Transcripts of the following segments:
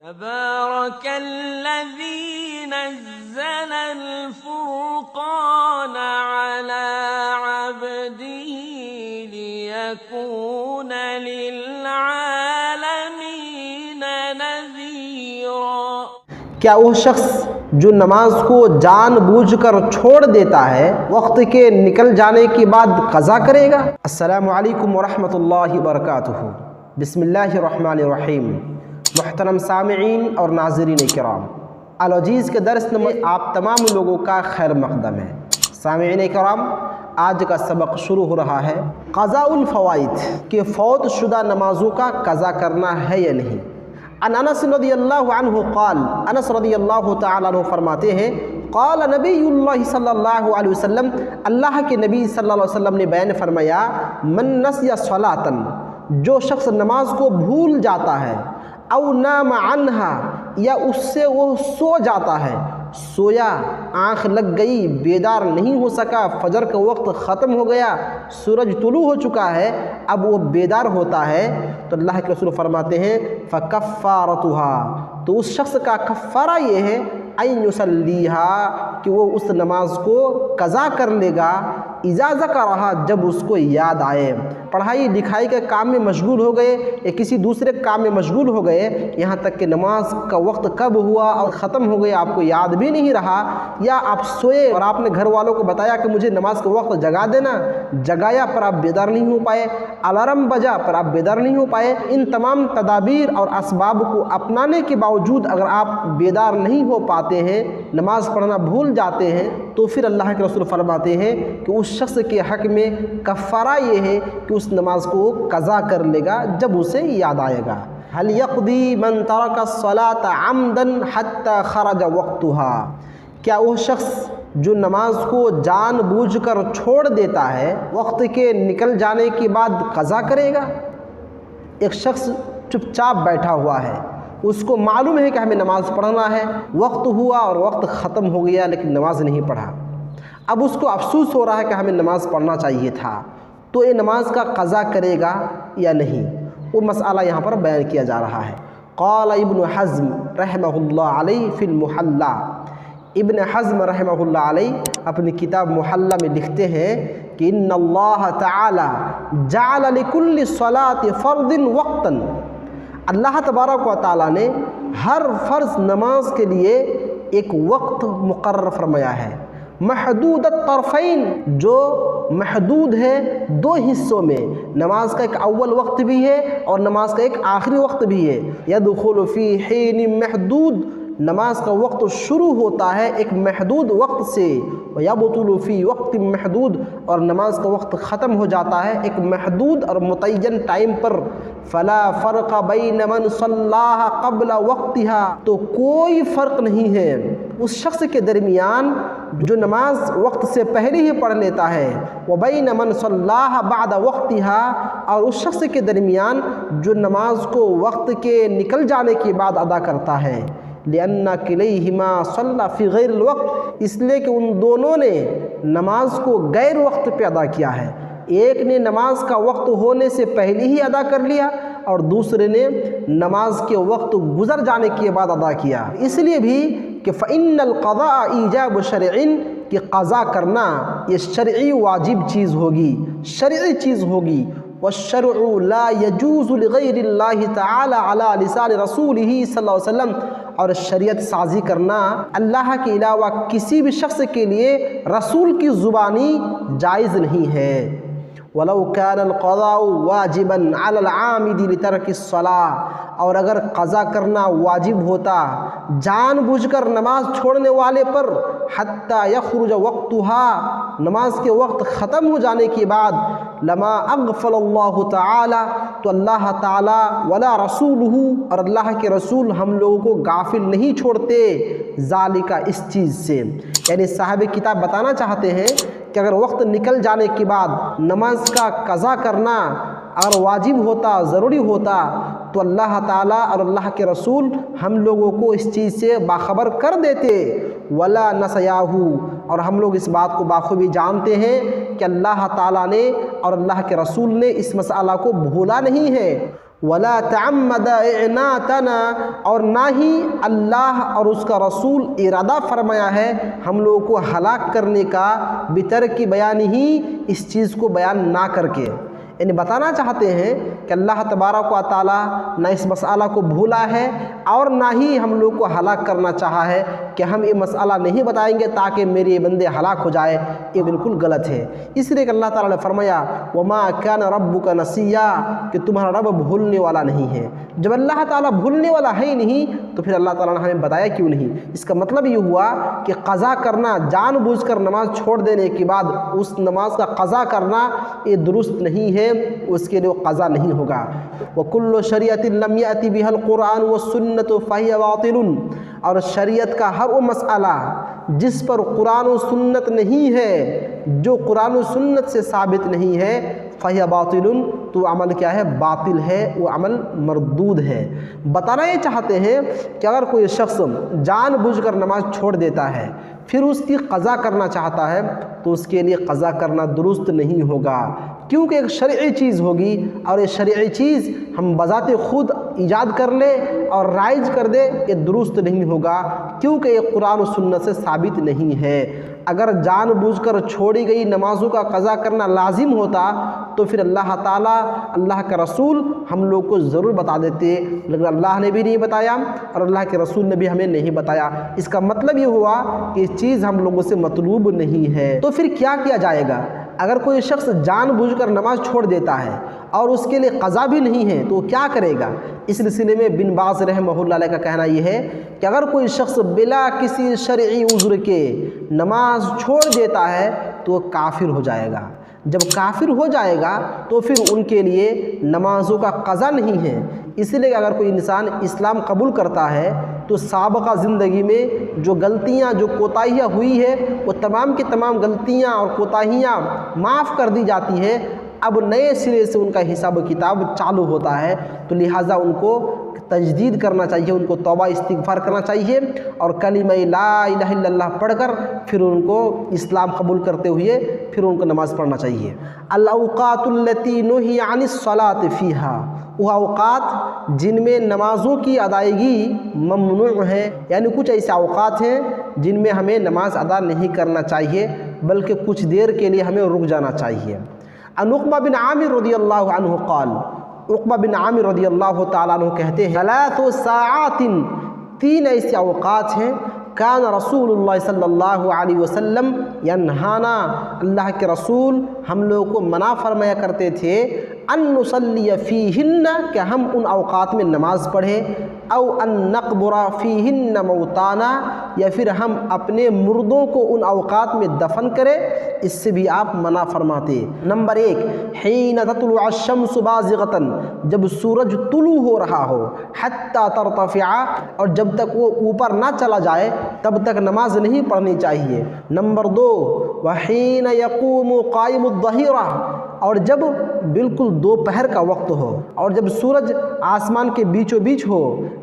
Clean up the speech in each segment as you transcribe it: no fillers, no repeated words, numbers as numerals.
تبارك الذي نزل الفرقان على عبده ليكون للعالمين نذيرا۔ کیا وہ شخص جو نماز کو جان بوجھ کر چھوڑ دیتا ہے وقت کے نکل جانے کے بعد قضا کرے گا؟ السلام علیکم ورحمۃ اللہ وبرکاتہ۔ بسم اللہ الرحمن الرحیم۔ محترم سامعین اور ناظرین کرام، العزیز کے درس میں آپ تمام لوگوں کا خیر مقدم ہے۔ سامعین کرام، آج کا سبق شروع ہو رہا ہے قضاء الفوائد، کہ فوت شدہ نمازوں کا قضا کرنا ہے یا نہیں۔ عن انس رضی اللہ عنہ قال، انس رضی اللہ تعالیٰ عنہ فرماتے ہیں قال نبی اللہ صلی اللہ علیہ وسلم، اللہ کے نبی صلی اللہ علیہ وسلم نے بیان فرمایا، من نسی صلاۃ، جو شخص نماز کو بھول جاتا ہے، او نام عنہا، یا اس سے وہ سو جاتا ہے، سویا، آنکھ لگ گئی، بیدار نہیں ہو سکا، فجر کا وقت ختم ہو گیا، سورج طلوع ہو چکا ہے، اب وہ بیدار ہوتا ہے، تو اللہ کے رسول فرماتے ہیں فکفارتھا، تو اس شخص کا کفارہ یہ ہے ان یصلیھا، کہ وہ اس نماز کو قضا کر لے گا، اذا ذکرھا، جب اس کو یاد آئے۔ پڑھائی لکھائی کے کام میں مشغول ہو گئے یا کسی دوسرے کام میں مشغول ہو گئے، یہاں تک کہ نماز کا وقت کب ہوا اور ختم ہو گیا آپ کو یاد بھی نہیں رہا، یا آپ سوئے اور آپ نے گھر والوں کو بتایا کہ مجھے نماز کا وقت جگا دینا، جگایا پر آپ بیدار نہیں ہو پائے، الارم بجا پر آپ بیدار نہیں ہو پائے، ان تمام تدابیر اور اسباب کو اپنانے کے باوجود اگر آپ بیدار نہیں ہو پاتے ہیں، نماز پڑھنا بھول جاتے ہیں، تو پھر اللہ کے رسول فرماتے ہیں کہ اس شخص کے حق میں کفارہ یہ ہے کہ اس نماز کو قضا کر لے گا جب اسے یاد آئے گا۔ هل يقضي من ترك الصلاة عمدا حتى خرج وقتها، کیا وہ شخص جو نماز کو جان بوجھ کر چھوڑ دیتا ہے وقت کے نکل جانے کے بعد قضا کرے گا؟ ایک شخص چپ چاپ بیٹھا ہوا ہے، اس کو معلوم ہے کہ ہمیں نماز پڑھنا ہے، وقت ہوا اور وقت ختم ہو گیا لیکن نماز نہیں پڑھا، اب اس کو افسوس ہو رہا ہے کہ ہمیں نماز پڑھنا چاہیے تھا، تو یہ نماز کا قضا کرے گا یا نہیں؟ وہ مسئلہ یہاں پر بیان کیا جا رہا ہے۔ قال ابن حزم رحمہ اللہ علیہ فی المحلہ، ابن حزم رحمہ اللہ علیہ اپنی کتاب محلہ میں لکھتے ہیں کہ ان اللہ تعالی جعل لکل صلاۃ فرض وقتا، اللہ تبارک و تعالیٰ نے ہر فرض نماز کے لیے ایک وقت مقرر فرمایا ہے، محدود الطرفین، جو محدود ہے دو حصوں میں، نماز کا ایک اول وقت بھی ہے اور نماز کا ایک آخری وقت بھی ہے۔ یدخل فی حین محدود، نماز کا وقت شروع ہوتا ہے ایک محدود وقت سے، ویبطل فی وقت محدود، اور نماز کا وقت ختم ہو جاتا ہے ایک محدود اور متعین ٹائم پر۔ فلا فرق بین من صلاها قبل وقتها، تو کوئی فرق نہیں ہے اس شخص کے درمیان جو نماز وقت سے پہلے ہی پڑھ لیتا ہے، وبین من صلاها بعد وقتها، اور اس شخص کے درمیان جو نماز کو وقت کے نکل جانے کے بعد ادا کرتا ہے، لأن کلیہما صلی فی غیر الوقت، اس لیے کہ ان دونوں نے نماز کو غیر وقت پہ ادا کیا ہے، ایک نے نماز کا وقت ہونے سے پہلے ہی ادا کر لیا اور دوسرے نے نماز کے وقت گزر جانے کے بعد ادا کیا۔ اس لیے بھی کہ فإن القضاء ایجاب شرع، کہ قضا کرنا یہ شرعی واجب چیز ہوگی، شرعی چیز ہوگی، والشرع لا يجوز لغیر اللہ تعالی علی لسان رسولہ صلی اللہ علیہ وسلم، اور شریعت سازی کرنا اللہ کے علاوہ کسی بھی شخص کے لیے رسول کی زبانی جائز نہیں ہے۔ وَلَوْ كَانَ الْقَضَاءُ وَاجِبًا عَلَى الْعَامِدِ لِتَرْكِ الصَّلَاةِ، اور اگر قضا کرنا واجب ہوتا جان بوجھ کر نماز چھوڑنے والے پر، حَتَّى يَخْرُجَ وَقْتُهَا، نماز کے وقت ختم ہو جانے کے بعد، لَمَا أَغْفَلَ اللَّهُ تَعَالَى، تو اللہ تعالیٰ، وَلَا رَسُولُهُ، اور اللہ کے رسول ہم لوگوں کو غافل نہیں چھوڑتے، ذَلِكَ، اس چیز سے، یعنی صاحب کتاب بتانا چاہتے ہیں کہ اگر وقت نکل جانے کے بعد نماز کا قضا کرنا اگر واجب ہوتا، ضروری ہوتا، تو اللہ تعالیٰ اور اللہ کے رسول ہم لوگوں کو اس چیز سے باخبر کر دیتے، ولا نسیاہو، اور ہم لوگ اس بات کو بخوبی جانتے ہیں کہ اللہ تعالیٰ نے اور اللہ کے رسول نے اس مسئلہ کو بھولا نہیں ہے۔ ولا تعمد اعناتنا، اور نہ ہی اللہ اور اس کا رسول ارادہ فرمایا ہے ہم لوگوں کو ہلاک کرنے کا بترک بیان ہی، اس چیز کو بیان نہ کر کے، یعنی بتانا چاہتے ہیں کہ اللہ تبارک و تعالیٰ نہ اس مسئلہ کو بھولا ہے اور نہ ہی ہم لوگ کو ہلاک کرنا چاہا ہے کہ ہم یہ مسئلہ نہیں بتائیں گے تاکہ میرے یہ بندے ہلاک ہو جائے، یہ بالکل غلط ہے۔ اس لیے کہ اللہ تعالیٰ نے فرمایا وما کان ربک نسیا، کہ تمہارا رب بھولنے والا نہیں ہے۔ جب اللہ تعالیٰ بھولنے والا ہے ہی نہیں تو پھر اللہ تعالیٰ نے ہمیں بتایا کیوں نہیں؟ اس کا مطلب یہ ہوا کہ قضا کرنا، جان بوجھ کر نماز چھوڑ دینے کے بعد اس نماز کا قضا کرنا یہ درست نہیں ہے، اس کے لیے قضا نہیں ہوگا۔ وَكُلُّ شَرِيَةٍ لَمْ يَأْتِ بِهَا الْقُرْآنُ وَالسُّنَّةُ فَهِيَ بَاطِلٌ، اور شریعت کا ہر وہ مسئلہ جس پر قرآن و سنت نہیں ہے، جو قرآن و سنت سے ثابت نہیں ہے، فَهِيَ بَاطِلٌ، تو عمل کیا ہے؟ باطل ہے، وہ عمل مردود ہے۔ بتانا یہ چاہتے ہیں کہ اگر کوئی شخص جان بوجھ کر نماز چھوڑ دیتا ہے پھر اس کی قضا کرنا چاہتا ہے تو اس کے لیے قضا کرنا درست نہیں ہوگا، کیونکہ ایک شرعی چیز ہوگی اور یہ شرعی چیز ہم بذات خود ایجاد کر لیں اور رائج کر دیں، یہ درست نہیں ہوگا کیونکہ یہ قرآن و سنت سے ثابت نہیں ہے۔ اگر جان بوجھ کر چھوڑی گئی نمازوں کا قضا کرنا لازم ہوتا تو پھر اللہ تعالیٰ، اللہ کا رسول ہم لوگ کو ضرور بتا دیتے، لیکن اللہ نے بھی نہیں بتایا اور اللہ کے رسول نے بھی ہمیں نہیں بتایا۔ اس کا مطلب یہ ہوا کہ یہ چیز ہم لوگوں سے مطلوب نہیں ہے۔ تو پھر کیا کیا جائے گا؟ اگر کوئی شخص جان بوجھ کر نماز چھوڑ دیتا ہے اور اس کے لیے قضا بھی نہیں ہے تو وہ کیا کرے گا؟ اس سلسلے میں بن باز رحمہ اللہ علیہ کا کہنا یہ ہے کہ اگر کوئی شخص بلا کسی شرعی عذر کے نماز چھوڑ دیتا ہے تو وہ کافر ہو جائے گا۔ جب کافر ہو جائے گا تو پھر ان کے لیے نمازوں کا قضا نہیں ہے۔ اس لیے کہ اگر کوئی انسان اسلام قبول کرتا ہے تو سابقہ زندگی میں جو غلطیاں، جو کوتاہیاں ہوئی ہے وہ تمام کی تمام غلطیاں اور کوتاہیاں معاف کر دی جاتی ہے۔ اب نئے سرے سے ان کا حساب و کتاب چالو ہوتا ہے، تو لہٰذا ان کو تجدید کرنا چاہیے، ان کو توبہ استغفار کرنا چاہیے اور کلمہ لا الہ الا اللہ پڑھ کر پھر ان کو اسلام قبول کرتے ہوئے پھر ان کو نماز پڑھنا چاہیے۔ الاوقات التی نہی عن الصلاۃ فیہا، وہ اوقات جن میں نمازوں کی ادائیگی ممنوع ہے، یعنی کچھ ایسے اوقات ہیں جن میں ہمیں نماز ادا نہیں کرنا چاہیے بلکہ کچھ دیر کے لیے ہمیں رک جانا چاہیے۔ عن عقبہ بن عامر رضی اللہ عنہ قال، عقبہ بن عامر رضی اللہ تعالیٰ عنہ کہتے ہیں ثلاث ساعات، تین ایسے اوقات ہیں کان رسول اللہ صلی اللہ علیہ وسلم ینہانا، اللہ کے رسول ہم لوگوں کو منع فرمایا کرتے تھے ان نصلی فیہن، کہ ہم ان اوقات میں نماز پڑھیں، او ان نقبر فیہن موتانا، یا پھر ہم اپنے مردوں کو ان اوقات میں دفن کریں، اس سے بھی آپ منع فرماتے۔ نمبر ایک، حین تطلع الشمس بازغۃ، جب سورج طلوع ہو رہا ہو، حتی ترتفع، اور جب تک وہ اوپر نہ چلا جائے تب تک نماز نہیں پڑھنی چاہیے۔ نمبر دو، وحین یقوم قائم الظہیرہ، اور جب بالکل دوپہر کا وقت ہو اور جب سورج آسمان کے بیچوں بیچ ہو،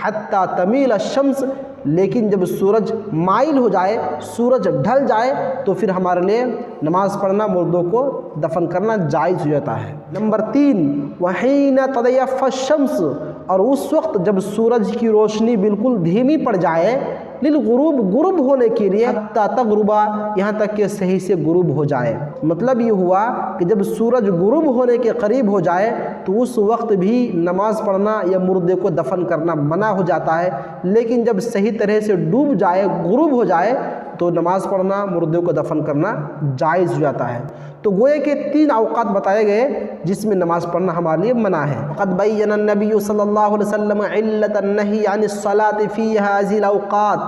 حتی تمیل الشمس، لیکن جب سورج مائل ہو جائے، سورج ڈھل جائے تو پھر ہمارے لیے نماز پڑھنا، مردوں کو دفن کرنا جائز ہو جاتا ہے۔ نمبر تین، وحین تضیف الشمس، اور اس وقت جب سورج کی روشنی بالکل دھیمی پڑ جائے، للغروب، غروب ہونے کے لیے، حتی تغربا، یہاں تک کہ صحیح سے غروب ہو جائے۔ مطلب یہ ہوا کہ جب سورج غروب ہونے کے قریب ہو جائے تو اس وقت بھی نماز پڑھنا یا مردے کو دفن کرنا منع ہو جاتا ہے، لیکن جب صحیح طرح سے ڈوب جائے، غروب ہو جائے تو نماز پڑھنا، مردے کو دفن کرنا جائز ہو جاتا ہے۔ تو گویا کہ تین اوقات بتائے گئے جس میں نماز پڑھنا ہمارے لیے منع ہے۔ قد بین النبی صلی اللہ علیہ وسلم علت النہی عن الصلاۃ فی ہذہ الاوقات،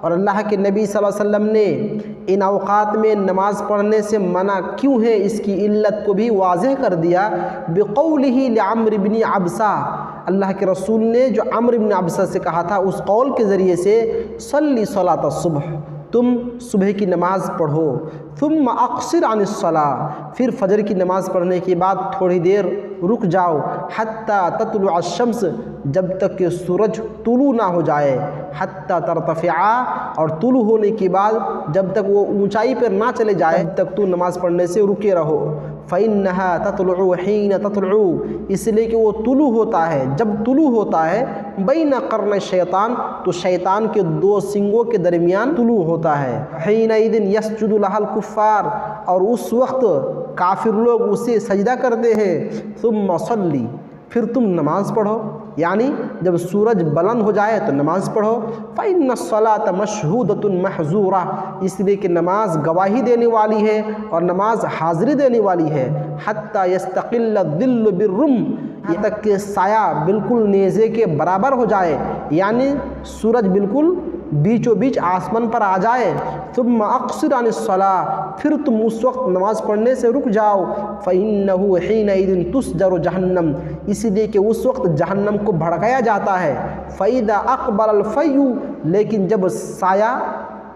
اور اللہ کے نبی صلی اللہ علیہ وسلم نے ان اوقات میں نماز پڑھنے سے منع کیوں ہے اس کی علت کو بھی واضح کر دیا۔ بقولہ لعمر بن عبسہ، اللہ کے رسول نے جو عمرو بن عبسہ سے کہا تھا اس قول کے ذریعے سے، صلی صلاۃ الصبح، تم صبح کی نماز پڑھو، ثم اقصر عن الصلاۃ، پھر فجر کی نماز پڑھنے کے بعد تھوڑی دیر رک جاؤ، حتی تطلع الشمس، جب تک کہ سورج طلوع نہ ہو جائے، حتی ترتفع، اور طلوع ہونے کے بعد جب تک وہ اونچائی پر نہ چلے جائے تب تک تو نماز پڑھنے سے رکے رہو، فَإِنَّهَا تَطْلُعُ حِينَ تَطْلُعُ، اس لیے کہ وہ طلوع ہوتا ہے، جب طلوع ہوتا ہے بین قرن شیطان، تو شیطان کے دو سنگوں کے درمیان طلوع ہوتا ہے۔ حِينَئِذٍ يَسْجُدُ لَهَا الْكُفَّارُ، اور اس وقت کافر لوگ اسے سجدہ کرتے ہیں۔ ثُمَّ صَلِّ، پھر تم نماز پڑھو، یعنی جب سورج بلند ہو جائے تو نماز پڑھو۔ فَإِنَّ الصَّلَاةَ مَشْهُودَةٌ مَحْظُورَةٌ، اس لیے کہ نماز گواہی دینے والی ہے اور نماز حاضری دینے والی ہے۔ حَتَّى يَسْتَقِلَّ الظِّلُّ بِالرُّمْحِ، یہاں تک کہ سایہ بالکل نیزے کے برابر ہو جائے، یعنی سورج بالکل بیچو بیچ آسمان پر آ جائے۔ ثم اقصر عن الصلاة، پھر تم اس وقت نماز پڑھنے سے رک جاؤ۔ فإنه حينئذ تسجر جہنم، اسی لیے کہ اس وقت جہنم کو بھڑکایا جاتا ہے۔ فإذا أقبل الفيء، لیکن جب سایہ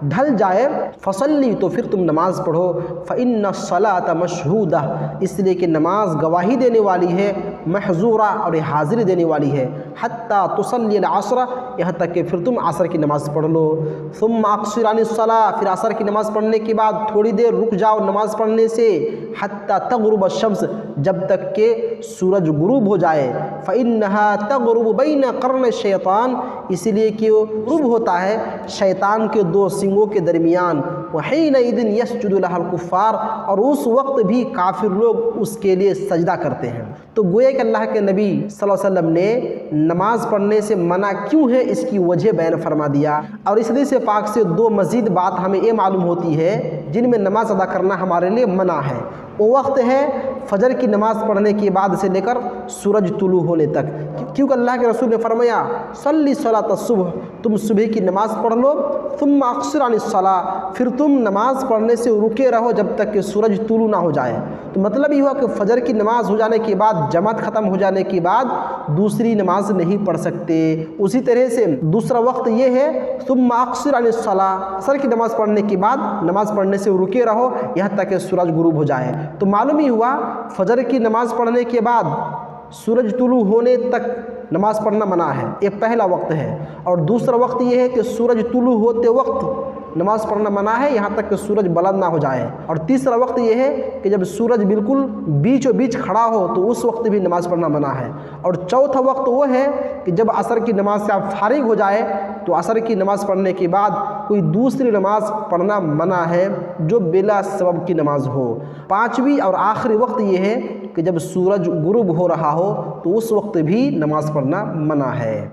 ڈھل جائے، فصلی، تو پھر تم نماز پڑھو۔ فإن الصلاة مشہودہ، اس لیے کہ نماز گواہی دینے والی ہے، محظورہ اور حاضری دینے والی ہے۔ حتیٰ تصلی العصر، یہاں تک کہ پھر تم عصر کی نماز پڑھ لو۔ ثم اقصر عن الصلاة، پھر عصر کی نماز پڑھنے کے بعد تھوڑی دیر رک جاؤ نماز پڑھنے سے۔ حتیٰ تغرب الشمس، جب تک کہ سورج غروب ہو جائے۔ فإنها تغرب بین قرن الشیطان، اسی لیے کہ وہ غروب ہوتا ہے شیطان کے دو سنگوں کے درمیان۔ وحینئذ یسجد لها الکفار، اور اس وقت بھی کافر لوگ اس کے لیے سجدہ کرتے ہیں۔ تو گویا کہ اللہ کے نبی صلی اللہ علیہ وسلم نے نماز پڑھنے سے منع کیوں ہے اس کی وجہ بیان فرما دیا۔ اور اس حدیث پاک سے دو مزید بات ہمیں یہ معلوم ہوتی ہے جن میں نماز ادا کرنا ہمارے لیے منع ہے۔ وہ وقت ہے فجر کی نماز پڑھنے کے بعد سے لے کر سورج طلوع ہونے تک، کیونکہ اللہ کے رسول نے فرمایا صلی صلاۃ الصبح، تم صبح کی نماز پڑھ لو۔ ثم اقصر عن الصلاۃ، پھر تم نماز پڑھنے سے رکے رہو جب تک کہ سورج طلوع نہ ہو جائے۔ تو مطلب یہ ہوا کہ فجر کی نماز ہو جانے کے بعد، جماعت ختم ہو جانے کے بعد دوسری نماز نہیں پڑھ سکتے۔ اسی طرح سے دوسرا وقت یہ ہے ثم اقصر عن الصلاۃ، عصر کی نماز پڑھنے کے بعد نماز پڑھنے سے رکے رہو یہاں تک کہ سورج غروب ہو جائے۔ تو معلوم ہی ہوا فجر کی نماز پڑھنے کے بعد سورج طلوع ہونے تک نماز پڑھنا منع ہے، یہ پہلا وقت ہے۔ اور دوسرا وقت یہ ہے کہ سورج طلوع ہوتے وقت نماز پڑھنا منع ہے یہاں تک کہ سورج بلند نہ ہو جائے۔ اور تیسرا وقت یہ ہے کہ جب سورج بالکل بیچو بیچ کھڑا ہو تو اس وقت بھی نماز پڑھنا منع ہے۔ اور چوتھا وقت وہ ہے کہ جب عصر کی نماز سے آپ فارغ ہو جائے تو عصر کی نماز پڑھنے کے بعد کوئی دوسری نماز پڑھنا منع ہے جو بلا سبب کی نماز ہو۔ پانچویں اور آخری وقت یہ ہے کہ جب سورج غروب ہو رہا ہو تو اس وقت بھی نماز پڑھنا منع ہے۔